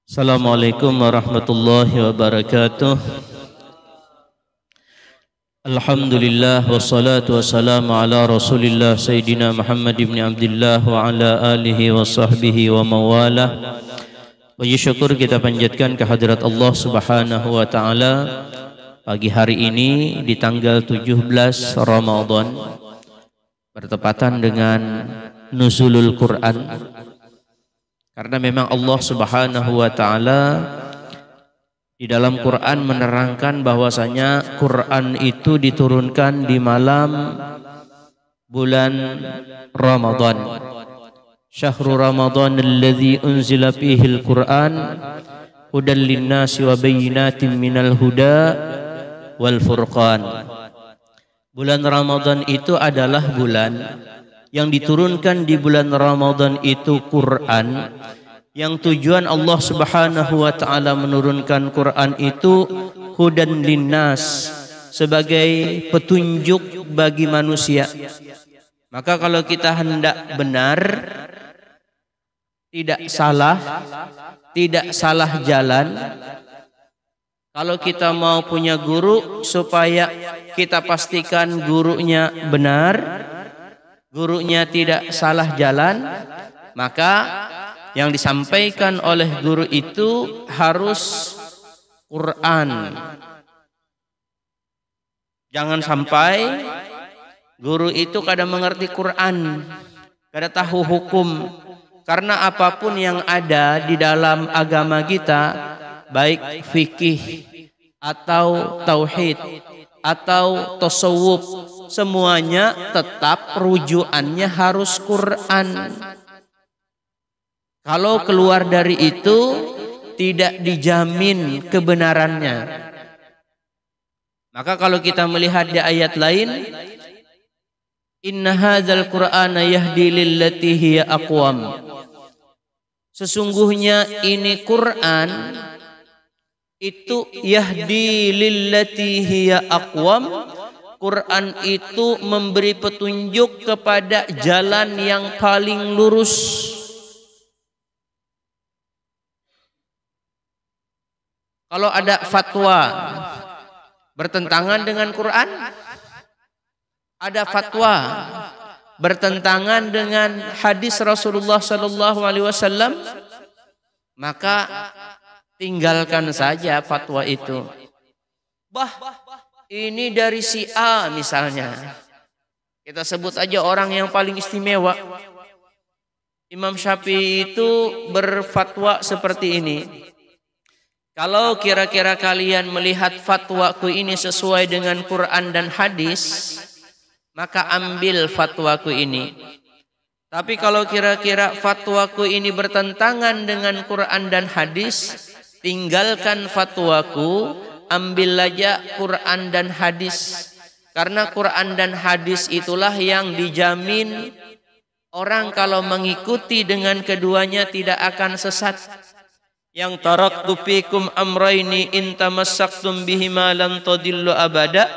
Assalamualaikum warahmatullahi wabarakatuh. Alhamdulillah wassalatu wassalamu ala Rasulillah Sayyidina Muhammad ibn Abdullah wa ala alihi wa sahbihi wa mawalah. Puji syukur kita panjatkan kehadirat Allah Subhanahu wa taala pagi hari ini di tanggal 17 Ramadan bertepatan dengan nuzulul Quran. Karena memang Allah Subhanahu wa taala di dalam Quran menerangkan bahwasanya Quran itu diturunkan di malam bulan Ramadan. Syahrul Ramadan alladzi unzila fihil Quran hudan linnasi wa bayyinatin minal huda wal furqan. Bulan Ramadan itu adalah bulan yang diturunkan di bulan Ramadan itu Quran, yang tujuan Allah Subhanahu wa taala menurunkan Quran itu hudan linnas, sebagai petunjuk bagi manusia. Maka kalau kita hendak benar, tidak salah jalan, kalau kita mau punya guru supaya kita pastikan gurunya benar, gurunya tidak salah jalan, maka yang disampaikan oleh guru itu harus Quran. Jangan sampai guru itu kadang mengerti Quran, kadang tahu hukum. Karena apapun yang ada di dalam agama kita, baik fikih atau tauhid atau tasawuf, semuanya tetap rujukannya harus Quran. Kalau keluar dari itu tidak dijamin kebenarannya. Maka kalau kita melihat di ayat lain, inna hadzal qur'ana yahdi lillati hiya aqwam. Sesungguhnya ini Quran itu yahdi lillati hiya aqwam. Quran itu memberi petunjuk kepada jalan yang paling lurus. Kalau ada fatwa bertentangan dengan Quran, ada fatwa bertentangan dengan hadis Rasulullah sallallahu alaihi wasallam, maka tinggalkan saja fatwa itu. Ini dari si A misalnya. Kita sebut aja orang yang paling istimewa. Imam Syafi'i itu berfatwa seperti ini. Kalau kira-kira kalian melihat fatwaku ini sesuai dengan Quran dan hadis, maka ambil fatwaku ini. Tapi kalau kira-kira fatwaku ini bertentangan dengan Quran dan hadis, tinggalkan fatwaku, ambil aja Quran dan hadis. Karena Quran dan hadis itulah yang dijamin orang kalau mengikuti dengan keduanya tidak akan sesat. Yang taraktu fikum amraini in tamassaktum bihima lan tadillu abada.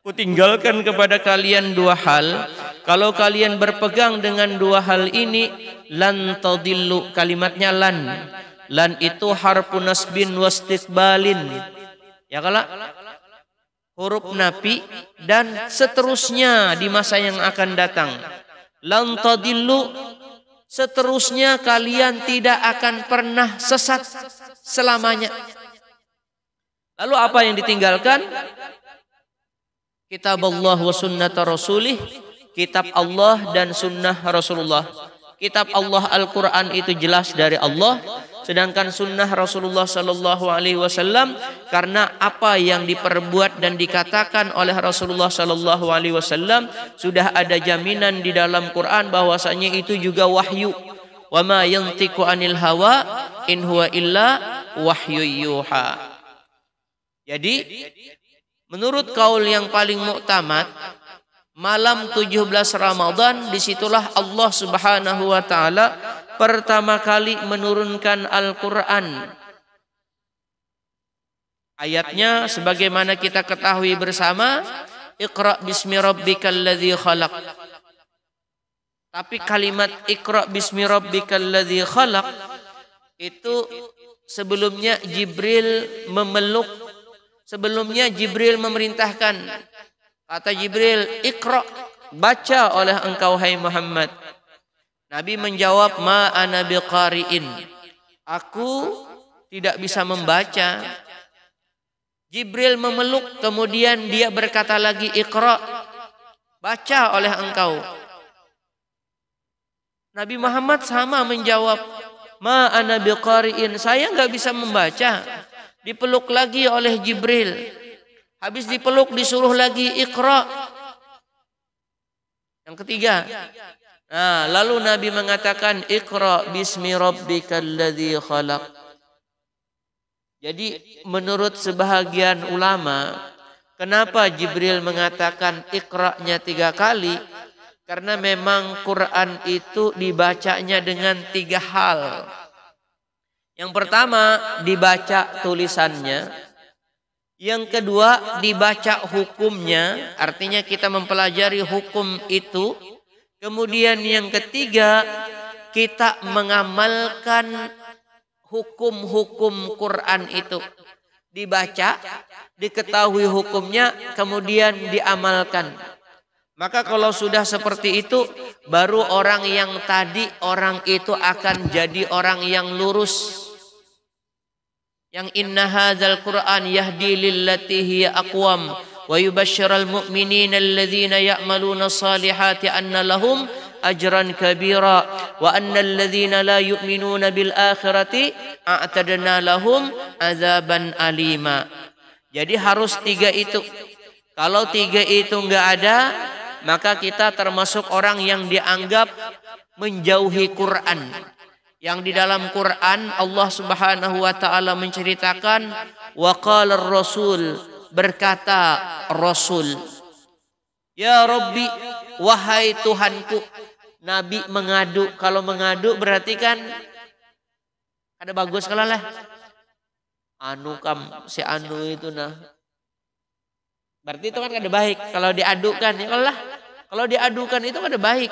Kutinggalkan kepada kalian dua hal. Kalau kalian berpegang dengan dua hal ini, lan tadillu, kalimatnya lan. Lan itu harfun nasbin wastiqbalin. Ya kalau huruf nafi dan seterusnya di masa yang akan datang. Lan tadillu, seterusnya kalian tidak akan pernah sesat selamanya. Lalu apa yang ditinggalkan? Kitab Allah wa sunnata rasulih, kitab Allah dan sunnah Rasulullah. Kitab Allah Al-Quran itu jelas dari Allah, sedangkan sunnah Rasulullah sallallahu alaihi wasallam, karena apa yang diperbuat dan dikatakan oleh Rasulullah sallallahu alaihi wasallam sudah ada jaminan di dalam Quran bahwasanya itu juga wahyu. Wa ma yantiqu anil hawa in huwa illa wahyu yuha. Jadi menurut kaul yang paling muktamad, malam 17 Ramadan disitulah Allah Subhanahu wa taala pertama kali menurunkan Al-Quran. Ayatnya sebagaimana kita ketahui bersama, Iqra bismi rabbikal ladzi khalaq. Tapi kalimat Iqra bismi rabbikal ladzi khalaq itu sebelumnya Jibril memeluk, sebelumnya Jibril memerintahkan. Kata Jibril, "Iqra," baca oleh engkau hai Muhammad. Nabi menjawab, "Ma ana biqari'in." Aku tidak bisa membaca. Jibril memeluk, kemudian dia berkata lagi, "Iqra," baca oleh engkau. Nabi Muhammad sama menjawab, "Ma ana biqari'in." Saya enggak bisa membaca. Dipeluk lagi oleh Jibril. Habis dipeluk disuruh lagi, "Iqra." Yang ketiga. Nah, lalu Nabi mengatakan, "Iqra bismi rabbikal ladzi khalaq." Jadi menurut sebahagian ulama, kenapa Jibril mengatakan Iqra-nya 3 kali? Karena memang Quran itu dibacanya dengan 3 hal. Yang pertama dibaca tulisannya. Yang kedua dibaca hukumnya, artinya kita mempelajari hukum itu. Kemudian yang ketiga kita mengamalkan hukum-hukum Quran itu. Dibaca, diketahui hukumnya, kemudian diamalkan. Maka kalau sudah seperti itu, baru orang yang tadi, orang itu akan jadi orang yang lurus. Yang inna hadzal Qur'an yahdi lillati hiya aqwam wa yubashshiral mu'minina alladhina ya'maluna salihati anna lahum ajran kabira wa annal ladzina la yu'minuna bil akhirati a'tadna lahum azaban alima. Jadi harus 3 itu. Kalau 3 itu enggak ada, maka kita termasuk orang yang dianggap menjauhi Quran. Yang di dalam Quran Allah Subhanahu wa taala menceritakan, wa qala ar-rasul, berkata Rasul, "Ya Rabbi, wahai Tuhanku." Nabi mengadu. Kalau mengadu berarti kan ada bagus kalau lah. Anu kam si anu itu nah. Berarti itu kan ada baik. Kalau diadukan ya Allah. Kalau diadukan itu ada baik.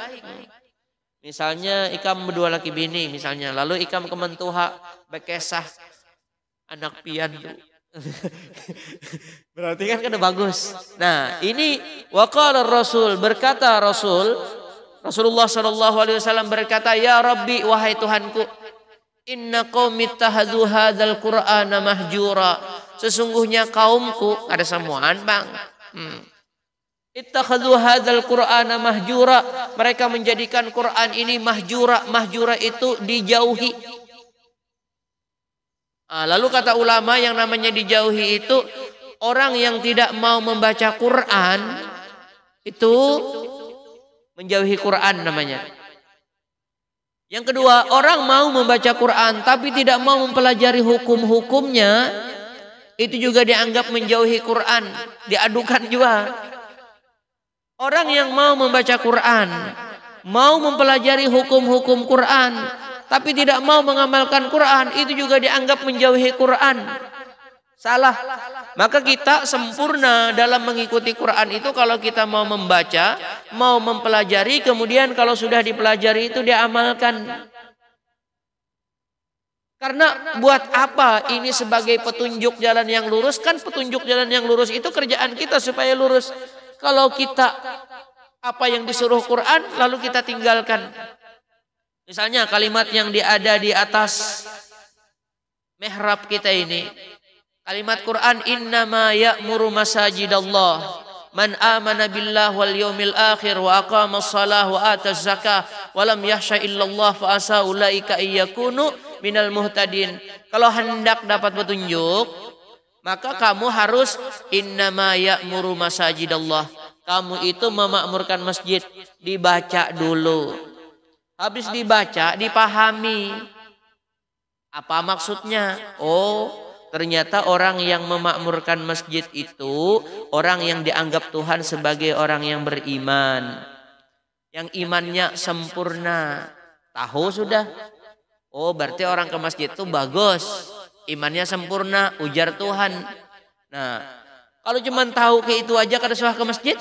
Misalnya ikam berdua laki bini misalnya, lalu ikam kementuha bekesah anak pian tuh. Berarti kan ada bagus. Nah, ini waqala Rasul, berkata Rasulullah sallallahu alaihi wasallam berkata, "Ya Rabbi, wahai Tuhanku, inna qaumi ittakhadhu hadzal Qur'ana mahjura." Sesungguhnya kaumku, ada samuan, Bang. Ittakhadhu hadzal Qur'ana mahjura. Mereka menjadikan Quran ini mahjura. Mahjura itu dijauhi. Lalu kata ulama yang namanya dijauhi itu orang yang tidak mau membaca Quran itu menjauhi Quran namanya. Yang kedua, orang mau membaca Quran tapi tidak mau mempelajari hukum-hukumnya, itu juga dianggap menjauhi Quran, diadukan juga. Orang yang mau membaca Quran, mau mempelajari hukum-hukum Quran, tapi tidak mau mengamalkan Quran, itu juga dianggap menjauhi Quran. Salah. Maka kita sempurna dalam mengikuti Quran itu kalau kita mau membaca, mau mempelajari, kemudian kalau sudah dipelajari itu diamalkan. Karena buat apa ini sebagai petunjuk jalan yang lurus? Kan petunjuk jalan yang lurus itu kerjaan kita supaya lurus. Kalau kita apa yang disuruh Quran lalu kita tinggalkan. Misalnya kalimat yang ada di atas mihrab kita ini. Kalimat Quran, innama ya'muru masajidallah man amana billah wal yawmil akhir wa aqamas salah wa ataz zakah wa lam yahsha illallah fa asa ulaika ayyakunu minal muhtadin. Kalau hendak dapat petunjuk, maka kamu harus innama ya'muru masajidallah. Kamu itu memakmurkan masjid, dibaca dulu. Habis dibaca, dipahami. Apa maksudnya? Oh, ternyata orang yang memakmurkan masjid itu orang yang dianggap Tuhan sebagai orang yang beriman. Yang imannya sempurna. Tahu sudah? Oh, berarti orang ke masjid itu bagus. Imannya sempurna, ujar Tuhan. Nah, kalau cuma tahu ke itu aja kada usah ke masjid.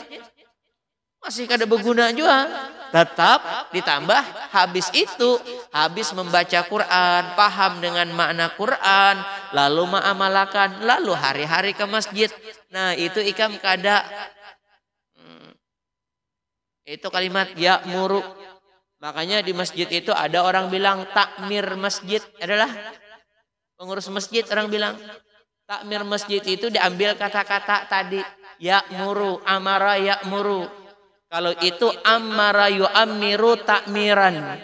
Masih kada berguna juga. Tetap ditambah habis itu, habis membaca Quran, paham dengan makna Quran, lalu mengamalkan, lalu hari-hari ke masjid. Nah itu ikam kada. Itu kalimat ya'muru. Makanya di masjid itu ada orang bilang takmir masjid. Adalah pengurus masjid orang bilang. Takmir masjid itu diambil kata-kata tadi. Ya'muru, amara ya'muru. Kalau itu amara yu'ammiru takmiran.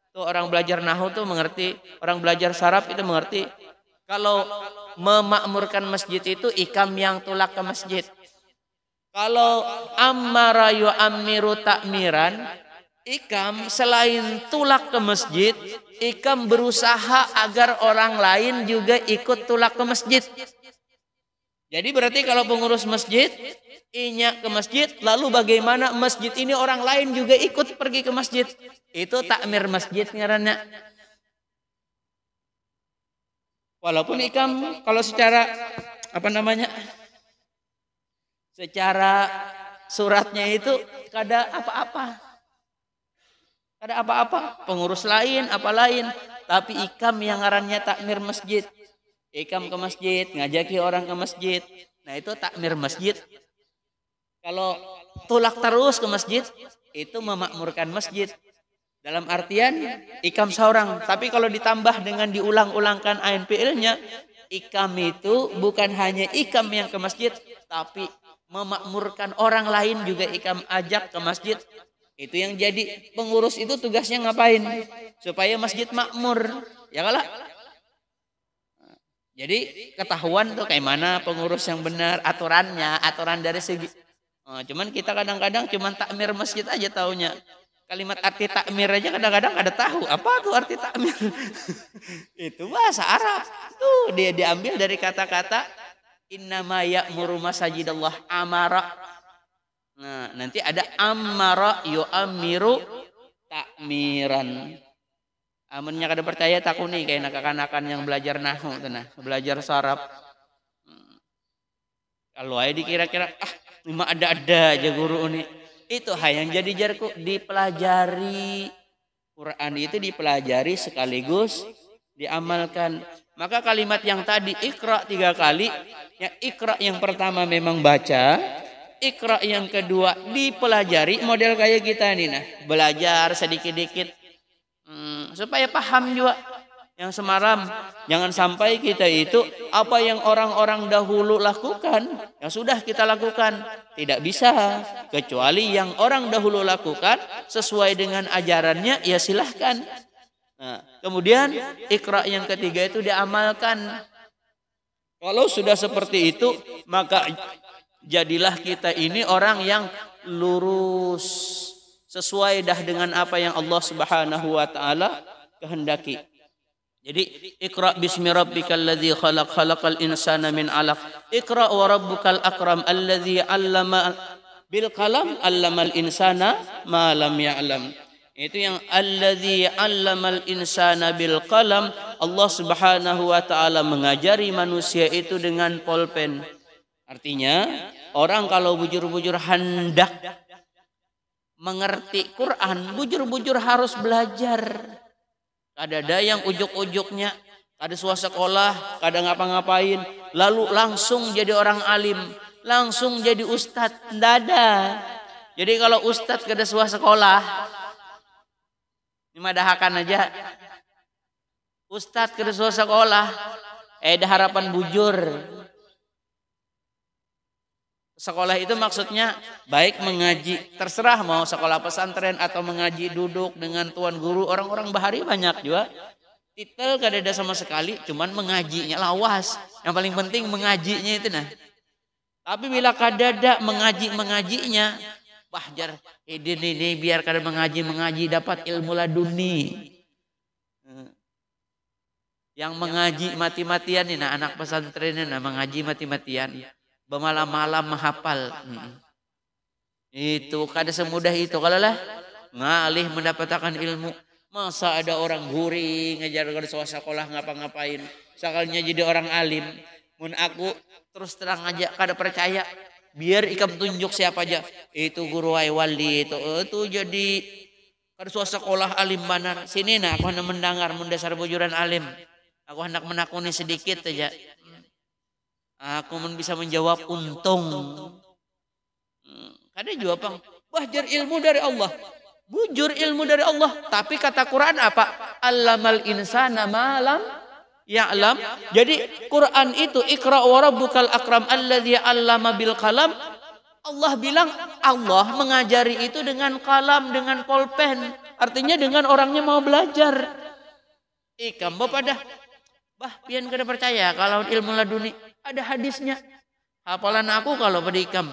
Tuh orang belajar nahwu tuh mengerti. Orang belajar saraf itu mengerti. Kalau memakmurkan masjid itu ikam yang tulak ke masjid. Kalau amara yu'ammiru takmiran, ikam selain tulak ke masjid, ikam berusaha agar orang lain juga ikut tulak ke masjid. Jadi berarti kalau pengurus masjid inyak ke masjid, lalu bagaimana masjid ini orang lain juga ikut pergi ke masjid. Itu takmir masjid ngarannya. Walaupun ikam kalau secara secara suratnya itu kada apa-apa. Kada apa-apa, pengurus lain, apa lain. Tapi ikam yang ngarannya takmir masjid. Ikam ke masjid, ngajaki orang ke masjid. Nah itu takmir masjid. Kalau tulak terus ke masjid, itu memakmurkan masjid. Dalam artian ikam seorang. Tapi kalau ditambah dengan diulang-ulangkan ANPL-nya, ikam itu bukan hanya ikam yang ke masjid, tapi memakmurkan orang lain juga ikam ajak ke masjid. Itu yang jadi pengurus itu tugasnya ngapain? Supaya masjid makmur. Ya kalah. Jadi ketahuan tuh kayak mana pengurus yang benar, aturannya, aturan dari segi. Cuman kita kadang-kadang cuman takmir masjid aja taunya. Kalimat arti takmir aja kadang-kadang ada tahu. Apa tuh arti takmir? Itu bahasa Arab. Tuh dia diambil dari kata-kata innama ya'muru masajidallah amara. Nah, nanti ada amara yu'amiru takmiran. Amunnya kada percaya takuni kayak anak-anakan yang belajar nahwu tenah, belajar saraf. Kalau aja dikira-kira cuma ada-ada aja guru ini. Itu yang jadi jarku dipelajari. Quran itu dipelajari sekaligus diamalkan. Maka kalimat yang tadi ikra 3 kali, ya ikra yang pertama memang baca, ikra yang kedua dipelajari model kayak kita nih nah, belajar sedikit-dikit supaya paham juga. Yang semaram, jangan sampai kita itu apa yang orang-orang dahulu lakukan, yang sudah kita lakukan. Tidak bisa, kecuali yang orang dahulu lakukan sesuai dengan ajarannya, ya silahkan. Nah, kemudian ikra yang ketiga itu diamalkan. Kalau sudah seperti itu, maka jadilah kita ini orang yang lurus, sesuai dah dengan apa yang Allah Subhanahu wa taala kehendaki. Jadi ikra bismi rabbikal ladzi khalaq khalaqal insana min 'alaq. Ikra wa rabbukal akram alladzi 'allama bil qalam 'allamal insana ma lam ya'lam. Itu yang alladzi 'allamal insana bil qalam. Allah Subhanahu wa taala mengajari manusia itu dengan pulpen. Artinya orang kalau bujur-bujur hendak mengerti Quran, bujur-bujur harus belajar. Ada yang ujuk-ujuknya, ada swasta sekolah, kadang ngapa-ngapain, lalu langsung jadi orang alim, langsung jadi ustadz. Tidak ada. Jadi kalau ustadz kada swasta sekolah, dimadahakan aja. Ustadz kada swasta sekolah, ada harapan bujur. Sekolah itu maksudnya baik mengaji, terserah mau sekolah pesantren atau mengaji duduk dengan tuan guru. Orang-orang bahari banyak juga. Titel kada ada sama sekali, cuman mengajinya lawas. Yang paling penting mengajinya itu nah. Tapi bila kada ada mengajinya, bahjar ini biar kada mengaji dapat ilmu laduni. Yang mengaji mati-matian ini nah, anak pesantren ini nah, mengaji mati-matian. Bermalam-malam menghafal. Itu kada semudah itu. Kalau lah ngalih mendapatkan ilmu. Masa ada orang guring ngajar ke sekolah ngapa-ngapain. Sekalinya jadi orang alim. Mun aku terus terang aja kada percaya. Biar ikam tunjuk siapa aja. Itu guru wali itu jadi ketua sekolah alim banar. Sini nah aku hendak mendengar mendasar bujuran alim. Aku hendak menakuni sedikit aja. Aku bisa menjawab untung. Ada juga pang. Belajar ilmu dari Allah. Bujur ilmu dari Allah. Tapi kata Quran apa? Allamal insana malam ya'lam. Jadi Quran itu Iqra wa rabbukal akram alladzi 'allama bil qalam. Allah bilang Allah mengajari itu dengan kalam, dengan pulpen. Artinya dengan orangnya mau belajar. Ikam bapak dah. Pian kada percaya kalau ilmu laduni ada hadisnya. Hafalan aku kalau pada ikam.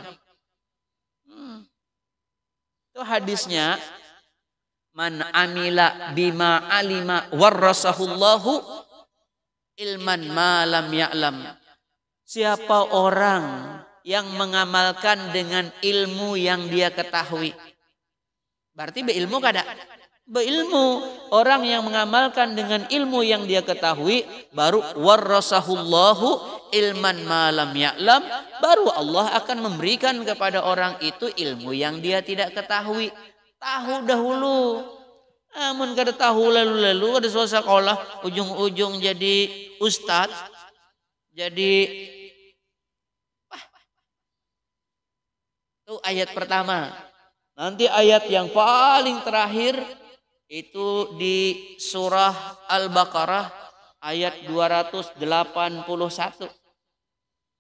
Itu hadisnya. Man amila bima alima warasahullahu ilman ma lam ya'lam. Siapa orang yang mengamalkan dengan ilmu yang dia ketahui. Berarti beilmu kada? Beilmu. Orang yang mengamalkan dengan ilmu yang dia ketahui baru warasahullahu ilman ma lam ya'lam, baru Allah akan memberikan kepada orang itu ilmu yang dia tidak ketahui. Tahu dahulu. Amun kada tahu lalu ada suasana sekolah ujung-ujung jadi ustad, jadi itu ayat pertama. Nanti ayat yang paling terakhir itu di surah Al-Baqarah ayat 281.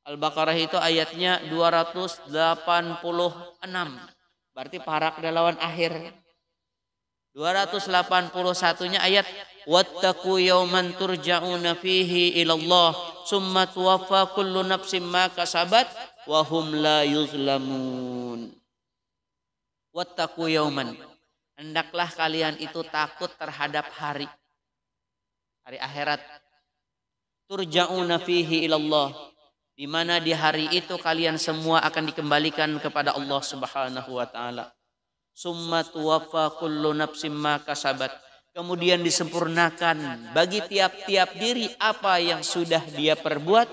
Al-Baqarah itu ayatnya 286. Berarti parak lawan akhir. 281-nya ayat wattaqu yawman turja'una fihi ilallah summa tuwaffa kullu nafsin ma kasabat wa hum la yuzlamun. Wattaqu yawman. Hendaklah kalian itu takut terhadap hari akhirat. Turja'una fihi ilallah, di mana di hari itu kalian semua akan dikembalikan kepada Allah Subhanahu wa taala. Summa tuwaffa kullu nafsin ma kasabat. Kemudian disempurnakan bagi tiap-tiap diri apa yang sudah dia perbuat.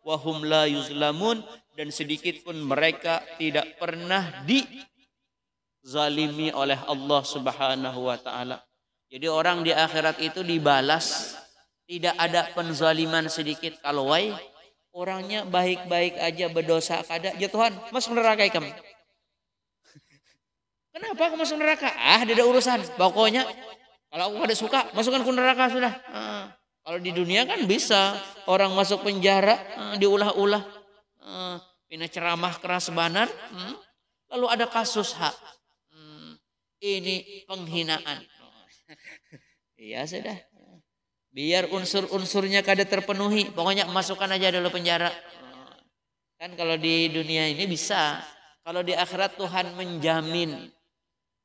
Wa hum la yuzlamun, dan sedikit pun mereka tidak pernah dizalimi oleh Allah Subhanahu wa taala. Jadi orang di akhirat itu dibalas, tidak ada penzaliman sedikit. Kalau orangnya baik-baik aja, berdosa kada, ya Tuhan masuk neraka ikam. Kenapa aku masuk neraka? Ada urusan. Pokoknya kalau aku kada suka, masukkan ke neraka sudah. Kalau di dunia kan bisa orang masuk penjara, diulah-ulah, ini ceramah keras banar, lalu ada kasus hak. Ini penghinaan. Iya sudah. Biar unsur-unsurnya kada terpenuhi, pokoknya masukkan aja dulu penjara. Kan kalau di dunia ini bisa. Kalau di akhirat Tuhan menjamin.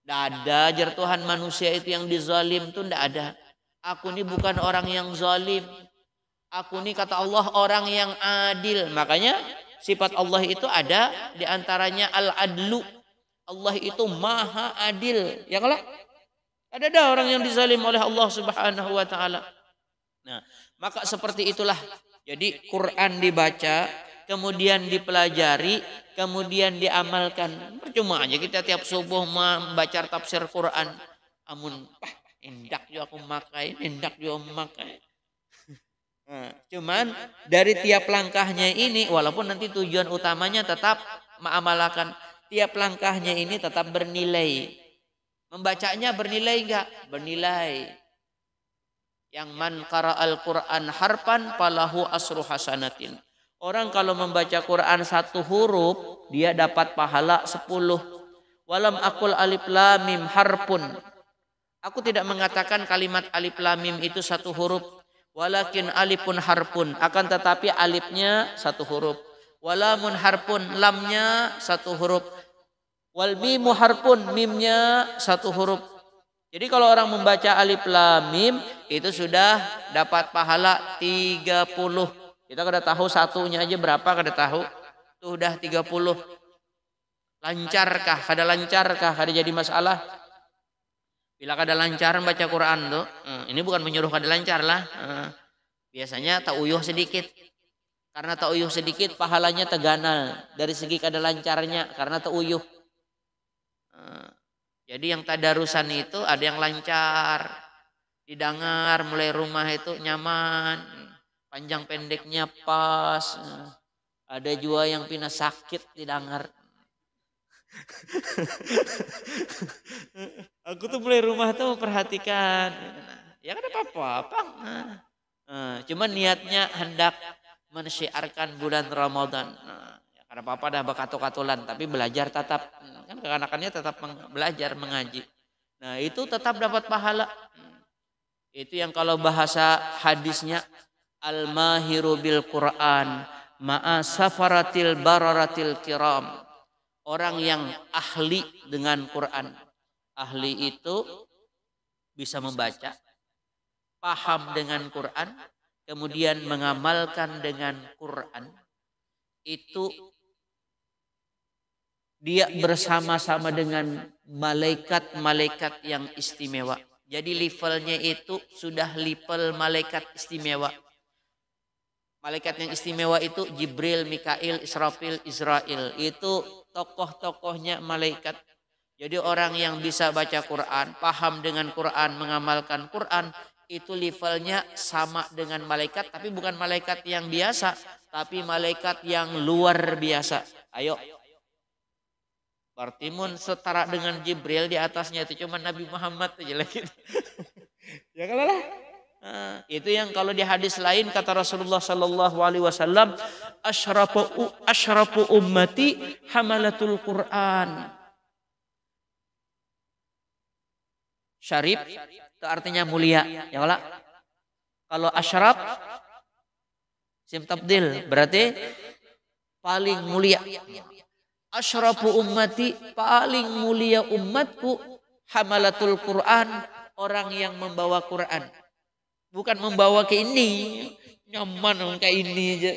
Tidak ada ajar Tuhan manusia itu yang dizalim itu tidak ada. Aku ini bukan orang yang zalim. Aku ini kata Allah orang yang adil. Makanya sifat Allah itu ada diantaranya al-adlu. Allah itu maha adil. Ya kalau ada orang yang dizalim oleh Allah Subhanahu wa taala. Nah, maka seperti itulah. Jadi Quran dibaca, kemudian dipelajari, kemudian diamalkan. Percuma aja kita tiap subuh membaca tafsir Quran. Amun hendak juga aku makai, hendak juga memakai. Nah, cuman dari tiap langkahnya ini, walaupun nanti tujuan utamanya tetap mengamalkan, tiap langkahnya ini tetap bernilai. Membacanya bernilai enggak? Bernilai. Yang man qara'al Qur'an harfan falahu asru hasanatin. Orang kalau membaca Quran satu huruf, dia dapat pahala 10. Walam aqul alif lam mim harfun. Aku tidak mengatakan kalimat alif lam mim itu satu huruf. Walakin alifun harfun. Akan tetapi alifnya satu huruf. Walamun harfun, lamnya satu huruf. Wal mimu harfun, mimnya satu huruf. Jadi kalau orang membaca alif lam mim itu sudah dapat pahala 30. Kita kada tahu satunya aja berapa, kada tahu. Itu udah 30. Lancarkah? Kada lancarkah? Kada jadi masalah. Bila kada lancar baca Quran tuh, ini bukan menyuruh kada lancar lah. Biasanya tak uyuh sedikit. Karena ta'uyuh sedikit pahalanya terganal dari segi kadalancarnya karena ta'uyuh. Jadi yang tadarusan itu ada yang lancar, didengar mulai rumah itu nyaman, panjang pendeknya pas. Ada juga yang pindah sakit didengar. Aku tuh mulai rumah tuh memperhatikan. Ya kan apa-apa. Cuman niatnya hendak mensyiarkan bulan Ramadan. Ya, karena apa-apa dah bakatul-katulan, tapi belajar tetap. Kan kekanakannya tetap belajar mengaji. Nah itu tetap dapat pahala. Itu yang kalau bahasa hadisnya al-mahiru bil Quran ma'a safaratil bararatil kiram. Orang yang ahli dengan Quran. Ahli itu bisa membaca, paham dengan Quran, kemudian mengamalkan dengan Quran. Itu dia bersama-sama dengan malaikat-malaikat yang istimewa. Jadi levelnya itu sudah level malaikat istimewa. Malaikat yang istimewa itu Jibril, Mikail, Israfil, Israel. Itu tokoh-tokohnya malaikat. Jadi orang yang bisa baca Quran, paham dengan Quran, mengamalkan Quran, itu levelnya sama dengan malaikat. Tapi bukan malaikat yang biasa, tapi malaikat yang luar biasa. Ayo. Bartimun setara dengan Jibril, di atasnya itu cuma Nabi Muhammad aja lagi. Ya kalau lah. Nah, itu yang kalau di hadis lain kata Rasulullah sallallahu alaihi wasallam, asyrafu ummati hamalatul Quran. Syarif itu artinya mulia, ya Allah. Kalau asyraf sim tabdil berarti paling mulia. Asyrafu ummati, paling mulia umatku, hamalatul Quran, orang yang membawa Quran. Bukan membawa ke ini, nyaman kayak ini aja.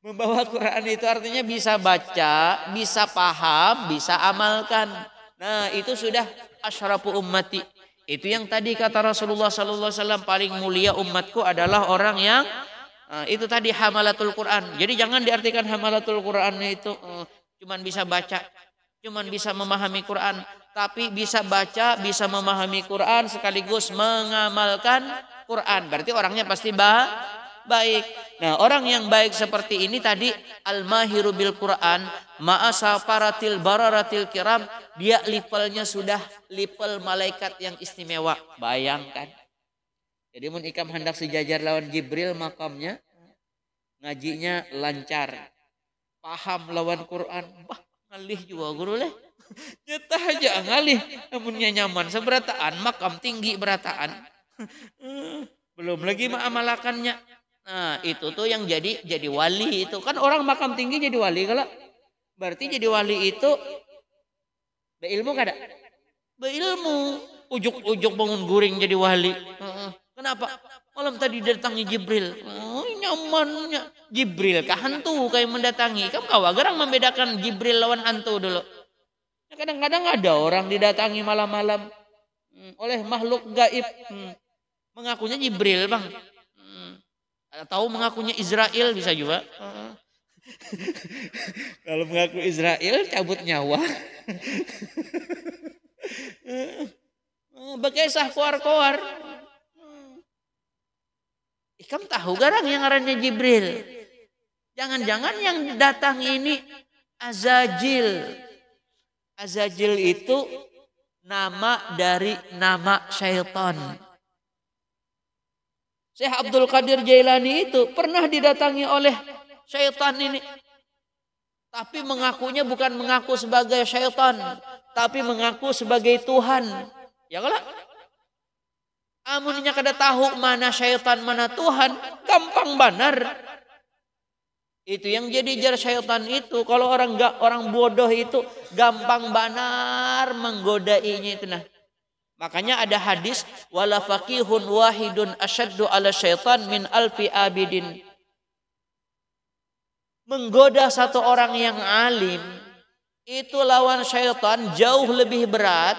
Membawa Quran itu artinya bisa baca, bisa paham, bisa amalkan. Nah itu sudah asyrafu ummati. Itu yang tadi kata Rasulullah SAW, paling mulia umatku adalah orang yang itu tadi hamalatul Quran. Jadi jangan diartikan hamalatul Quran itu cuman bisa baca, cuman bisa memahami Quran. Tapi bisa baca, bisa memahami Quran sekaligus mengamalkan Quran. Berarti orangnya pasti baik. Nah orang yang baik seperti ini tadi al-mahiru bil Quran ma'asafaratil bararatil kiram. Dia levelnya sudah level malaikat yang istimewa. Bayangkan. Jadi mun ikam hendak sejajar lawan Jibril makamnya. Ngajinya lancar. Paham lawan Quran. Bah ngalih juga guru leh. Nyetah aja ngalih, namunnya nyaman seberataan, makam tinggi berataan. Belum lagi mengamalakannya. Nah itu tuh yang jadi wali itu. Kan orang makam tinggi jadi wali kalau. Berarti jadi wali itu beilmu kada? Beilmu. Ujuk-ujuk bangun guring jadi wali. Kenapa? Malam tadi datangi Jibril. Oh, nyamannya. Jibril kah hantu kayak mendatangi. Kamu kawagarang membedakan Jibril lawan hantu dulu. Kadang-kadang ada orang didatangi malam-malam oleh makhluk gaib. Mengakunya Jibril bang. Atau mengakunya Israel bisa juga. Kalau mengaku Israel cabut nyawa. Bagai sah koar-koar. Ikam tahu garang yang ngarannya Jibril. Jangan-jangan yang datang ini Azajil. Azajil itu nama dari nama syaitan. Syekh Abdul Qadir Jailani itu pernah didatangi oleh syaitan ini. Tapi mengakunya bukan mengaku sebagai syaitan. Tapi mengaku sebagai Tuhan. Ya kalau amunnya kada tahu mana syaitan mana Tuhan. Gampang benar. Itu yang jadi jar syaitan itu. Kalau orang bodoh itu gampang benar menggodainya itu nah. Makanya ada hadis wala faqihun wahidun asyaddu ala syaitan min alfi abidin. Menggoda satu orang yang alim itu lawan syaitan jauh lebih berat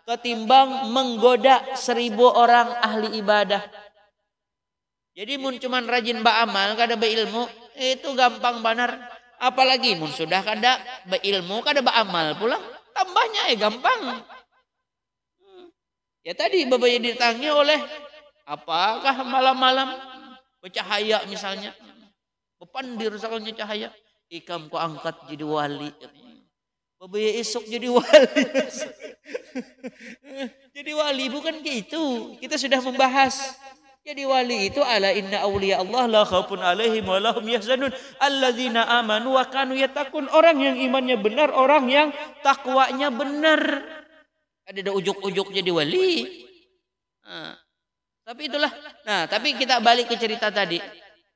ketimbang menggoda 1000 orang ahli ibadah. Jadi mun cuman rajin beramal kada berilmu itu gampang banar. Apalagi mun sudah kada berilmu kada beramal pula tambahnya gampang. Ya tadi babaya ditangi oleh apakah malam-malam bercahaya misalnya. Bepandir soalnya cahaya. Ikam ku angkat jadi wali. Babaya esok jadi wali. Jadi wali bukan gitu. Kita sudah membahas. Jadi wali itu ala inna awliya Allah la khaufun alaihim wa lahum yahzanun alladzina amanu wa kanu yattaqun. Orang yang imannya benar, orang yang takwanya benar. Ada ujuk-ujuk jadi wali. Tapi itulah. Nah, tapi kita balik ke cerita tadi.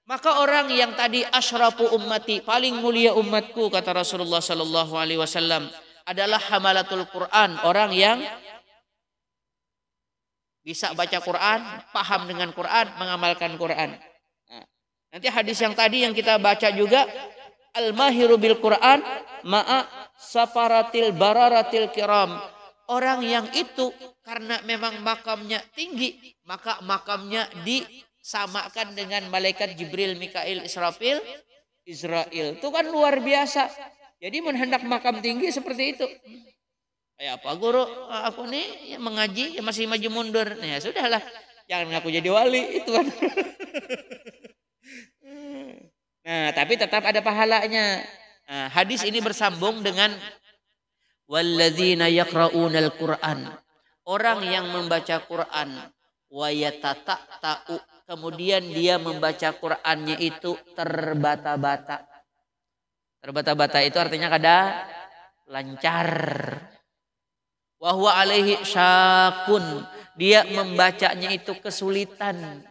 Maka orang yang tadi asyrafu ummati, paling mulia umatku kata Rasulullah sallallahu alaihi wasallam adalah hamalatul Quran, orang yang bisa baca Quran, paham dengan Quran, mengamalkan Quran. Nah, nanti hadis yang tadi yang kita baca juga al-mahiru bil Quran ma'a safaratil bararatil kiram. Orang yang itu karena memang makamnya tinggi, maka makamnya disamakan dengan malaikat Jibril, Mikail, Israfil, Israel. Itu kan luar biasa. Jadi menghendak makam tinggi seperti itu. Ya apa guru, aku nih mengaji ya masih maju mundur. Nah, ya sudahlah, jangan ngaku jadi wali itu kan. Nah, tapi tetap ada pahalanya. Nah, hadis ini bersambung dengan walladzina yaqra'unal Qur'an. Orang yang membaca Quran wa yatata'u, kemudian dia membaca Qur'annya itu terbata-bata. Terbata-bata itu artinya kada lancar. Wa huwa alaihi syakun, dia membacanya itu kesulitan.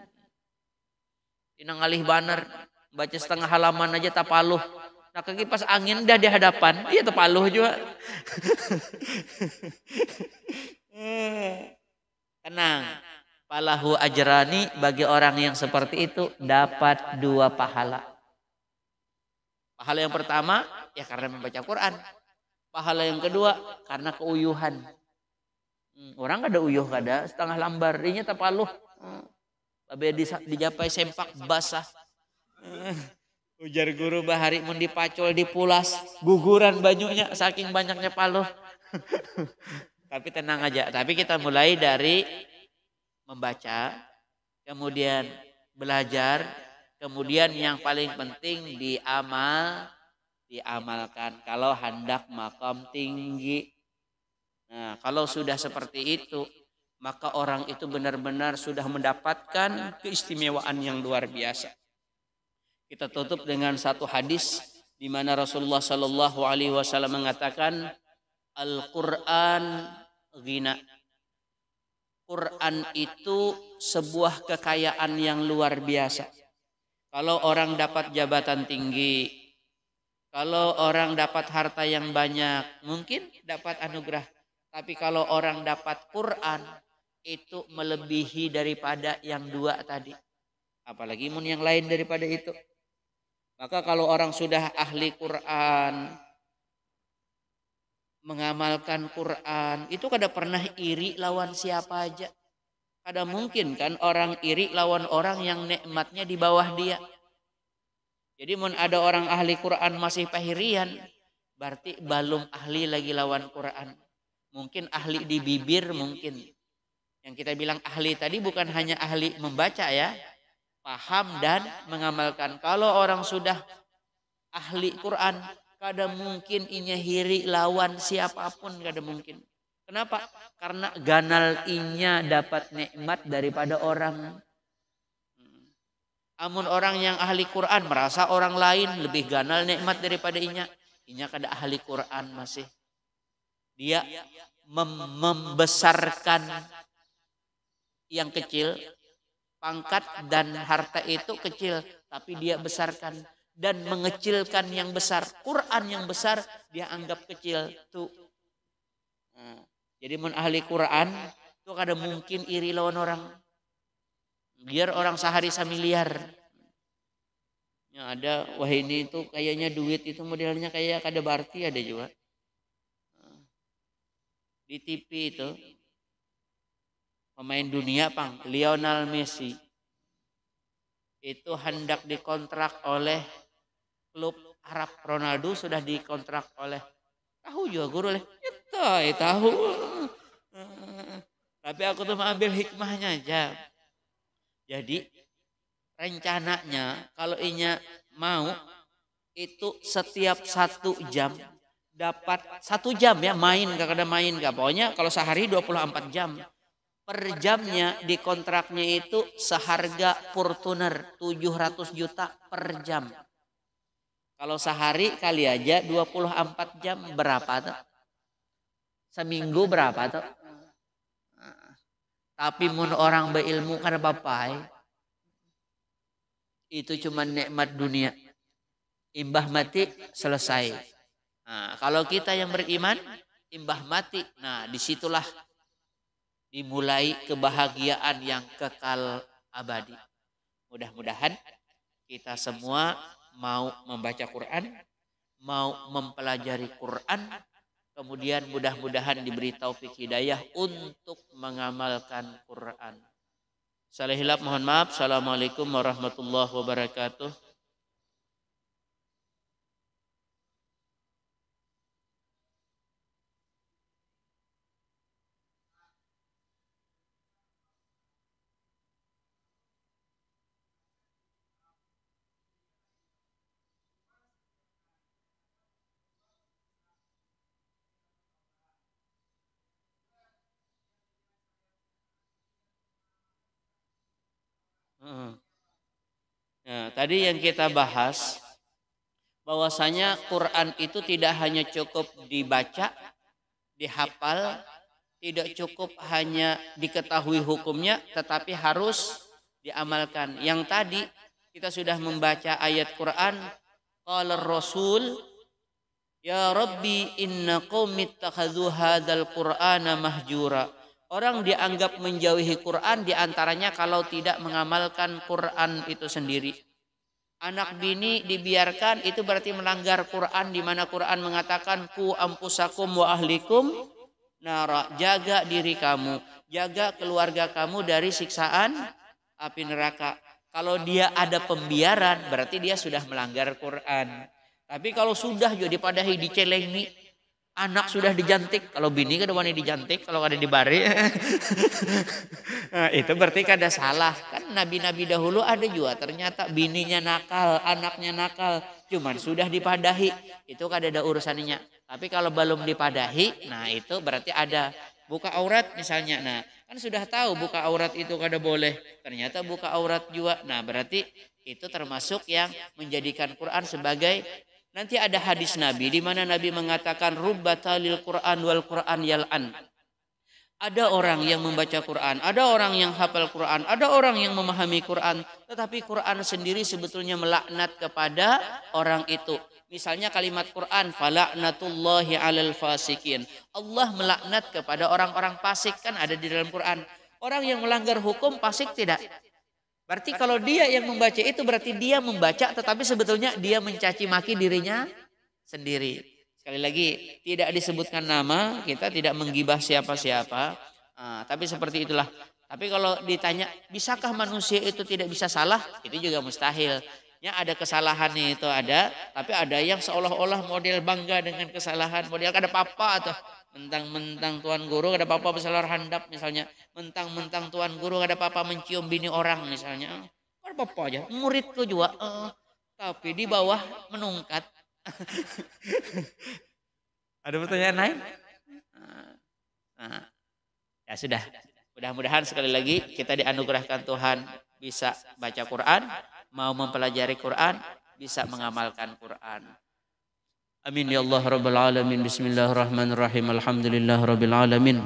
Inang alih banar, baca setengah halaman aja tapaluh. Nah kipas angin dah di hadapan, iya tapaluh juga. Tenang, falahu ajrani, bagi orang yang seperti itu dapat 2 pahala. Pahala yang pertama ya karena membaca Quran. Pahala yang kedua karena keuyuhan. Orang kada uyuh kada setengah lambar, inya tapaluh. Babe dijapai sempak basah. Ujar guru bahari mun dipacul dipulas guguran banyunya saking banyaknya paluh. Tapi tenang aja, tapi kita mulai dari membaca, kemudian belajar, kemudian yang paling penting diamalkan kalau hendak makam tinggi. Nah, kalau sudah seperti itu, maka orang itu benar-benar sudah mendapatkan keistimewaan yang luar biasa. Kita tutup dengan satu hadis di mana Rasulullah Shallallahu Alaihi Wasallam mengatakan, Al-Quran ghina. Quran itu sebuah kekayaan yang luar biasa. Kalau orang dapat jabatan tinggi, kalau orang dapat harta yang banyak, mungkin dapat anugerah. Tapi kalau orang dapat Quran, itu melebihi daripada yang 2 tadi. Apalagi mun yang lain daripada itu. Maka kalau orang sudah ahli Quran, mengamalkan Quran, itu kada pernah iri lawan siapa aja. Kada mungkin kan orang iri lawan orang yang nikmatnya di bawah dia. Jadi mun ada orang ahli Quran masih pahirian, berarti belum ahli lagi lawan Quran. Mungkin ahli di bibir mungkin. Yang kita bilang ahli tadi bukan hanya ahli membaca ya, paham dan mengamalkan. Kalau orang sudah ahli Quran, kada mungkin inya hiri lawan siapapun, kada mungkin. Kenapa? Karena ganal inya dapat nikmat daripada orang. Amun orang yang ahli Quran merasa orang lain lebih ganal nikmat daripada inya kada ahli Quran masih. Dia membesarkan yang kecil, pangkat dan harta itu kecil, tapi dia besarkan dan mengecilkan yang besar. Quran yang besar dia anggap kecil tuh. Nah, jadi mun ahli Quran itu kada mungkin iri lawan orang. Biar orang sehari samiliar. Yang ada wah ini itu kayaknya duit itu modelnya kayak kada berarti ada juga. Di TV itu pemain dunia Lionel Messi itu hendak dikontrak oleh klub Arab. Ronaldo sudah dikontrak oleh, tahu juga guru leh. Tahu. Tapi aku tuh mengambil hikmahnya aja. Jadi rencananya kalau Inya mau itu setiap 1 jam dapat 1 jam ya main, gak ada main gak. Pokoknya kalau sehari 24 jam. Per jamnya di kontraknya itu seharga Fortuner 700 juta per jam. Kalau sehari kali aja 24 jam berapa tuh? Seminggu berapa tuh? Tapi mun orang berilmu kan bapak itu cuma nikmat dunia. Imbah mati selesai. Nah, kalau kita yang beriman imbah mati, nah disitulah dimulai kebahagiaan yang kekal abadi. Mudah-mudahan kita semua mau membaca Quran, mau mempelajari Quran, kemudian mudah-mudahan diberi taufik hidayah untuk mengamalkan Quran. Salah hilap mohon maaf. Assalamualaikum warahmatullahi wabarakatuh. Nah, tadi yang kita bahas bahwasanya Quran itu tidak hanya cukup dibaca, dihafal, tidak cukup hanya diketahui hukumnya, tetapi harus diamalkan. Yang tadi kita sudah membaca ayat Quran, qala Rasul, ya Rabbi inna qaumi ittakhadhu hadzal Qur'ana mahjura. Orang dianggap menjauhi Quran diantaranya kalau tidak mengamalkan Quran itu sendiri. Anak bini dibiarkan itu berarti melanggar Quran, di mana Quran mengatakan ku ampusakum wa ahlikum nara, jaga diri kamu, jaga keluarga kamu dari siksaan api neraka. Kalau dia ada pembiaran berarti dia sudah melanggar Quran. Tapi kalau sudah juga dipadahi dicelengi, anak sudah dijantik, kalau bini kan wanita dijantik, kalau ada dibari, nah, itu berarti kada salah. Kan nabi-nabi dahulu ada juga ternyata bininya nakal, anaknya nakal, cuman sudah dipadahi, itu kada ada urusannya. Tapi kalau belum dipadahi, nah itu berarti ada buka aurat misalnya. Nah kan sudah tahu buka aurat itu kada boleh, ternyata buka aurat juga. Nah berarti itu termasuk yang menjadikan Quran sebagai. Nanti ada hadis Nabi di mana Nabi mengatakan rubbatalil Quran wal Quran yal'an. Ada orang yang membaca Quran, ada orang yang hafal Quran, ada orang yang memahami Quran, tetapi Quran sendiri sebetulnya melaknat kepada orang itu. Misalnya kalimat Quran fala'natullahi 'alal fasikin. Allah melaknat kepada orang-orang fasik, kan ada di dalam Quran. Orang yang melanggar hukum fasik tidak? Berarti kalau dia yang membaca itu berarti dia membaca tetapi sebetulnya dia mencaci maki dirinya sendiri. Sekali lagi tidak disebutkan nama, kita tidak menggibah siapa-siapa. Tapi seperti itulah. Tapi kalau ditanya bisakah manusia itu tidak bisa salah? Itu juga mustahil. Ya ada kesalahannya itu ada, tapi ada yang seolah-olah model bangga dengan kesalahan, model kada apa-apa atau mentang-mentang tuan guru ada apa-apa bersalah handap misalnya, mentang-mentang tuan guru ada apa-apa mencium bini orang misalnya, ada apa-apa aja, muridku juga, tapi di bawah menungkat. Ada pertanyaan lain? Nah, ya sudah, mudah-mudahan sekali lagi kita dianugerahkan Tuhan bisa baca Quran, mau mempelajari Quran, bisa mengamalkan Quran. Amin ya Allah rabbal alamin. Bismillahirrahmanirrahim. Alhamdulillah rabbil alamin.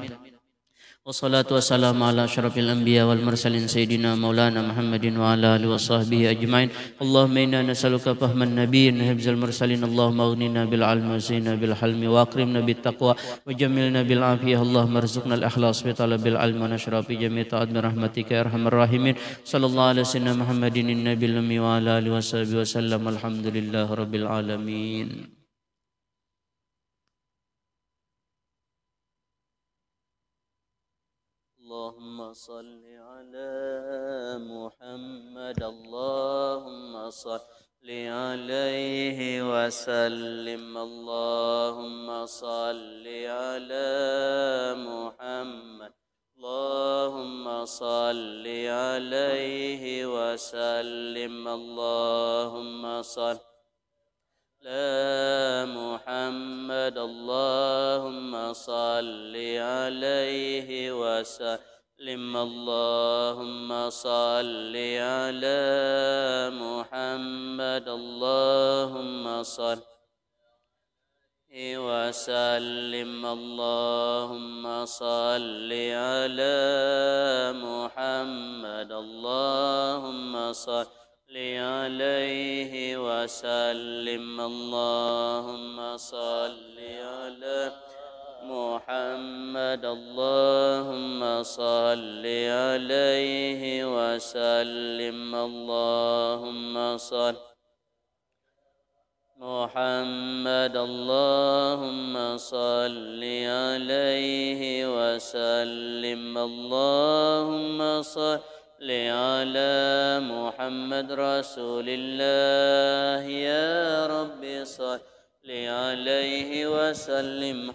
Wassalatu wassalamu ala asyrafil anbiya wal mursalin sayyidina maulana Muhammadin wa ala alihi wa sahbihi ajmain. Allahumma inna nas'aluka fahman nabiyyin hifzal mursalin. Allahumma aghnina bil ilmi wa zina bil halmi wa akrimna bit taqwa wa jammilna bil afiyah. Allahumma arzuqna al ikhlas bi talabil ilmi wa nashra fi jami' ta'at bi rahmatika ya arhamar rahimin. Sallallahu alaihi wasallam Muhammadin nabiyil ummi wa ala alihi wa sahbihi wasallam. Alhamdulillah rabbil alamin. اللهم صل على محمد اللهم صل عليه وسلم اللهم صل على محمد اللهم صل عليه وسلم اللهم صل على محمد اللهم صل عليه وسلم اللهم صل على محمد اللهم صل وسلم اللهم صل على محمد اللهم صل عليه وسلم اللهم صل على محمد اللهم صل عليه وسلم اللهم صل محمد اللهم صل عليه وسلم اللهم صل على محمد رسول الله يا رب صل عليه وسلم